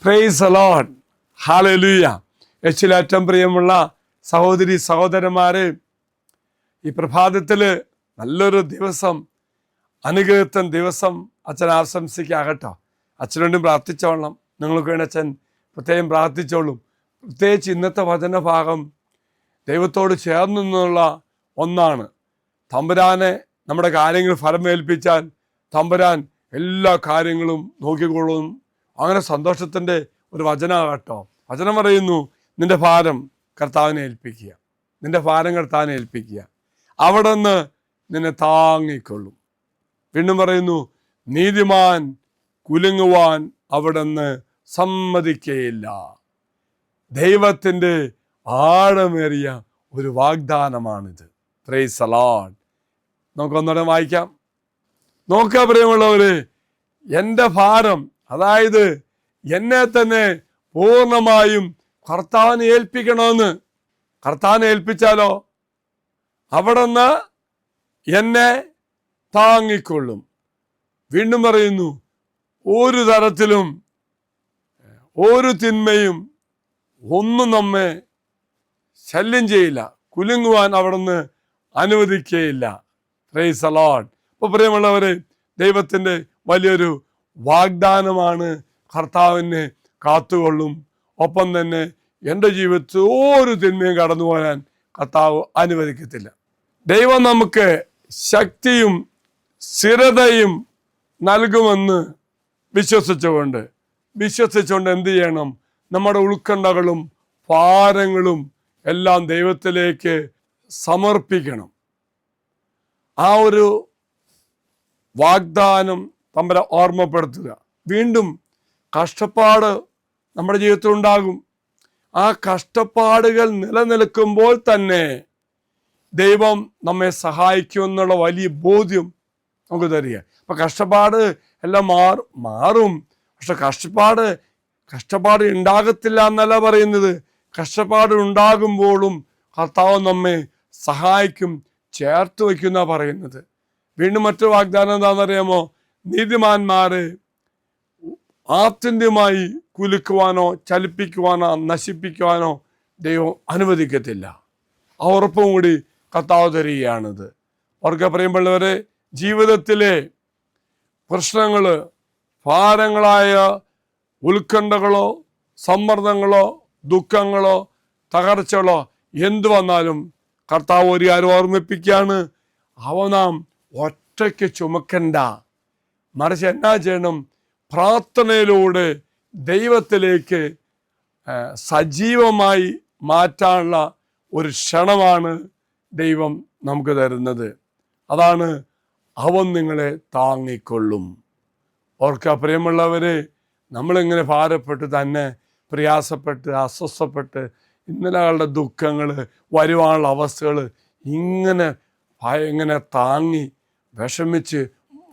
Price the lord, hallelujah. യേശുവിലേറ്റവും പ്രിയമുള്ള സഹോദരി സഹോദരന്മാരെ, ഈ പ്രഭാതത്തിൽ നല്ലൊരു ദിവസം, അനുഗ്രഹത്തിൻ ദിവസം അച്ഛൻ ആശംസിക്കാകട്ടോ. അച്ഛനോടും പ്രാർത്ഥിച്ചോളണം. നിങ്ങൾക്ക് വേണ്ടി അച്ഛൻ പ്രത്യേകം പ്രാർത്ഥിച്ചോളും. പ്രത്യേകിച്ച് ഇന്നത്തെ വചനഭാഗം ദൈവത്തോട് ചേർന്ന് നിന്നുള്ള ഒന്നാണ്. തമ്പുരാനെ നമ്മുടെ കാര്യങ്ങൾ ഫലമേൽപ്പിച്ചാൽ തമ്പുരാൻ എല്ലാ കാര്യങ്ങളും നോക്കിക്കൊള്ളും. അങ്ങനെ സന്തോഷത്തിൻ്റെ ഒരു വചനമാകട്ടോ. വചനം പറയുന്നു, നിന്റെ ഭാരം കർത്താവിനെ ഏൽപ്പിക്കുക, നിന്റെ ഭാരം കർത്താവിനെ ഏൽപ്പിക്കുക, അവിടെ നിന്ന് നിന്നെ താങ്ങിക്കൊള്ളും. വീണ്ടും പറയുന്നു, നീതിമാൻ കുലുങ്ങുവാൻ അവിടെ നിന്ന് സമ്മതിക്കുകയില്ല. ദൈവത്തിൻ്റെ ആഴമേറിയ ഒരു വാഗ്ദാനമാണിത്. Praise the lord. നമുക്കൊന്നുകൂടെ വായിക്കാം. നോക്കുക പ്രിയമുള്ളവര്, എൻ്റെ ഭാരം, അതായത് എന്നെ തന്നെ പൂർണ്ണമായും കർത്താവിനെ ഏൽപ്പിക്കണമെന്ന്. കർത്താവിനെ ഏൽപ്പിച്ചാലോ അവിടെ നിന്ന് എന്നെ താങ്ങിക്കൊള്ളും. വീണ്ടും പറയുന്നു, ഒരു തരത്തിലും ഒരു തിന്മയും ഒന്നും നമ്മെ ശല്യം ചെയ്യില്ല, കുലുങ്ങുവാൻ അവിടെ നിന്ന് അനുവദിക്കുകയില്ല. Price the Lord. അപ്പോൾ പ്രിയമുള്ളവരെ, ദൈവത്തിൻ്റെ വലിയൊരു വാഗ്ദാനമാണ്. കർത്താവിനെ കാത്തുകൊള്ളും. ഒപ്പം തന്നെ എൻ്റെ ജീവിതത്തിൽ ഒരു തിന്മയും കടന്നു പോകാൻ കർത്താവ് അനുവദിക്കത്തില്ല. ദൈവം നമുക്ക് ശക്തിയും സ്ഥിരതയും നൽകുമെന്ന് വിശ്വസിച്ചുകൊണ്ട് എന്ത് ചെയ്യണം? നമ്മുടെ ഉത്കണ്ഠകളും ഭാരങ്ങളും എല്ലാം ദൈവത്തിലേക്ക് സമർപ്പിക്കണം. ആ ഒരു വാഗ്ദാനം തമ്മിൽ ഓർമ്മപ്പെടുത്തുക. വീണ്ടും കഷ്ടപ്പാട് നമ്മുടെ ജീവിതത്തിൽ ഉണ്ടാകും. ആ കഷ്ടപ്പാടുകൾ നിലനിൽക്കുമ്പോൾ തന്നെ ദൈവം നമ്മെ സഹായിക്കുമെന്നുള്ള വലിയ ബോധ്യം നമുക്ക് തരിക. അപ്പം കഷ്ടപ്പാട് എല്ലാം മാറും. പക്ഷെ കഷ്ടപ്പാട് ഉണ്ടാകത്തില്ല എന്നല്ല പറയുന്നത്. കഷ്ടപ്പാട് ഉണ്ടാകുമ്പോഴും കർത്താവ് നമ്മെ സഹായിക്കും, ചേർത്ത് വയ്ക്കുന്ന പറയുന്നത്. വീണ്ടും മറ്റൊരു വാഗ്ദാനം എന്താണെന്നറിയാമോ? നീതിമാന്മാരെ ആത്യന്തികമായി കുലുക്കുവാനോ ചലിപ്പിക്കുവാനോ നശിപ്പിക്കുവാനോ ദൈവം അനുവദിക്കത്തില്ല. ആ ഉറപ്പും കൂടി കർത്താവ് തരികയാണിത്. അവർക്ക് പറയുമ്പോഴവരെ, ജീവിതത്തിലെ പ്രശ്നങ്ങൾ, ഭാരങ്ങളായ ഉത്കണ്ഠകളോ സമ്മർദ്ദങ്ങളോ ദുഃഖങ്ങളോ തകർച്ചകളോ എന്തു വന്നാലും കർത്താവ് ഒരു കാര്യം ഓർമ്മിപ്പിക്കുകയാണ്, അവ നാം ഒറ്റയ്ക്ക് ചുമക്കണ്ട, മറിച്ച് എന്നാ ചെയ്യണം? പ്രാർത്ഥനയിലൂടെ ദൈവത്തിലേക്ക് സജീവമായി മാറ്റാനുള്ള ഒരു ക്ഷണമാണ് ദൈവം നമുക്ക് തരുന്നത്. അതാണ്, അവൻ നിങ്ങളെ താങ്ങിക്കൊള്ളും. ഓർക്കുക പ്രിയമുള്ളവരെ, നമ്മളിങ്ങനെ ഭാരപ്പെട്ട് തന്നെ പ്രയാസപ്പെട്ട് അസ്വസ്ഥപ്പെട്ട് ഇന്നലകളുടെ ദുഃഖങ്ങൾ, വരുവാനുള്ള അവസ്ഥകൾ ഇങ്ങനെ താങ്ങി വിഷമിച്ച്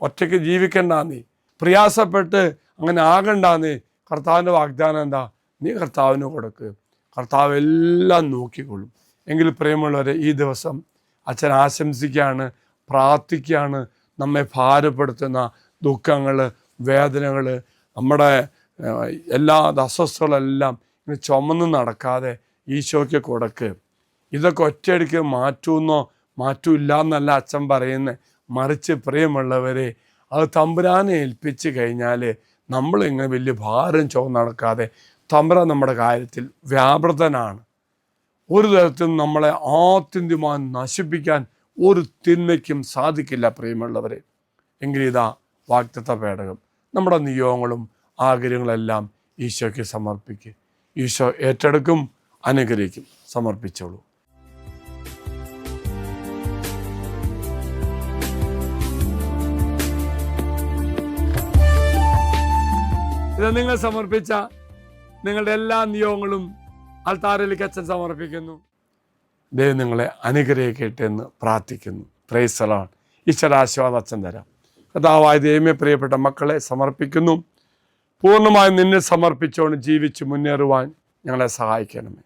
ഒറ്റയ്ക്ക് ജീവിക്കണ്ടാന്നേ, പ്രയാസപ്പെട്ട് അങ്ങനെ ആകണ്ടാന്നേ. കർത്താവിൻ്റെ വാഗ്ദാനം എന്താ? നീ കർത്താവിന് കൊടുക്ക്, കർത്താവ് എല്ലാം നോക്കിക്കൊള്ളും. എങ്കിൽ പ്രിയമുള്ളവരെ, ഈ ദിവസം അച്ഛൻ ആശംസിക്കുകയാണ്, പ്രാർത്ഥിക്കുകയാണ്. നമ്മെ ഭാരപ്പെടുത്തുന്ന ദുഃഖങ്ങൾ, വേദനകൾ, നമ്മുടെ എല്ലാ അസ്വസ്ഥകളെല്ലാം ഇങ്ങനെ ചുമന്ന് നടക്കാതെ ഈശോയ്ക്ക് കൊടുക്ക്. ഇതൊക്കെ ഒറ്റയടിക്ക് മാറ്റൂല്ല എന്നല്ല അച്ഛൻ പറയുന്നത്. മറിച്ച് പ്രിയമുള്ളവരെ, അത് തമ്പുരാനെ ഏൽപ്പിച്ച് കഴിഞ്ഞാൽ നമ്മളിങ്ങനെ വലിയ ഭാരം ചുമന്ന് നടക്കാതെ, തമ്പുരാൻ നമ്മുടെ കാര്യത്തിൽ വ്യാപൃതനാണ്. ഒരു തരത്തിലും നമ്മളെ ആത്യന്തികമായി നശിപ്പിക്കാൻ ഒരു തിന്മയ്ക്കും സാധിക്കില്ല പ്രിയമുള്ളവരെ. എങ്കിലിതാ വാഗ്ദത്ത പേടകം, നമ്മുടെ നിയോഗങ്ങളും ആഗ്രഹങ്ങളെല്ലാം ഈശോയ്ക്ക് സമർപ്പിക്കുക. ഈശോ ഏറ്റെടുക്കും, അനുഗ്രഹിക്കും. സമർപ്പിച്ചോളൂ. ഇത് നിങ്ങൾ സമർപ്പിച്ച നിങ്ങളുടെ എല്ലാ നിയോഗങ്ങളും അൾത്താരയിലേക്ക് അച്ഛൻ സമർപ്പിക്കുന്നു. ദൈവം നിങ്ങളെ അനുഗ്രഹിക്കട്ടെ എന്ന് പ്രാർത്ഥിക്കുന്നു. Price the Lord. ഈശ്വരാശീർവാദം അച്ഛൻ തരാം. കർത്താവായ ദൈവമേ, പ്രിയപ്പെട്ട മക്കളെ സമർപ്പിക്കുന്നു. പൂർണ്ണമായും നിന്നെ സമർപ്പിച്ചുകൊണ്ട് ജീവിച്ച് മുന്നേറുവാൻ ഞങ്ങളെ സഹായിക്കണമേ.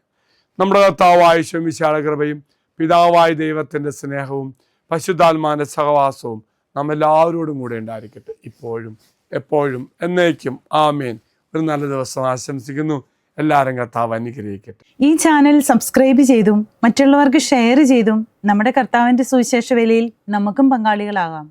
നമ്മുടെ കർത്താവായ ഈശോമിശിഹായുടെ കൃപയും പിതാവായ ദൈവത്തിൻ്റെ സ്നേഹവും പരിശുദ്ധാത്മാവിൻ്റെ സഹവാസവും നമ്മെല്ലാവരോടും കൂടെ ഉണ്ടായിരിക്കട്ടെ, ഇപ്പോഴും എപ്പോഴും എന്നേക്കും. ആമേൻ. ഒരു നല്ല ദിവസം ആശംസിക്കുന്നു. എല്ലാവരും കർത്താവ് അനുഗ്രഹിക്കട്ടെ. ഈ ചാനൽ സബ്സ്ക്രൈബ് ചെയ്തും മറ്റുള്ളവർക്ക് ഷെയർ ചെയ്തും നമ്മുടെ കർത്താവിൻ്റെ സുവിശേഷ വേലയിൽ നമുക്കും പങ്കാളികളാകാം.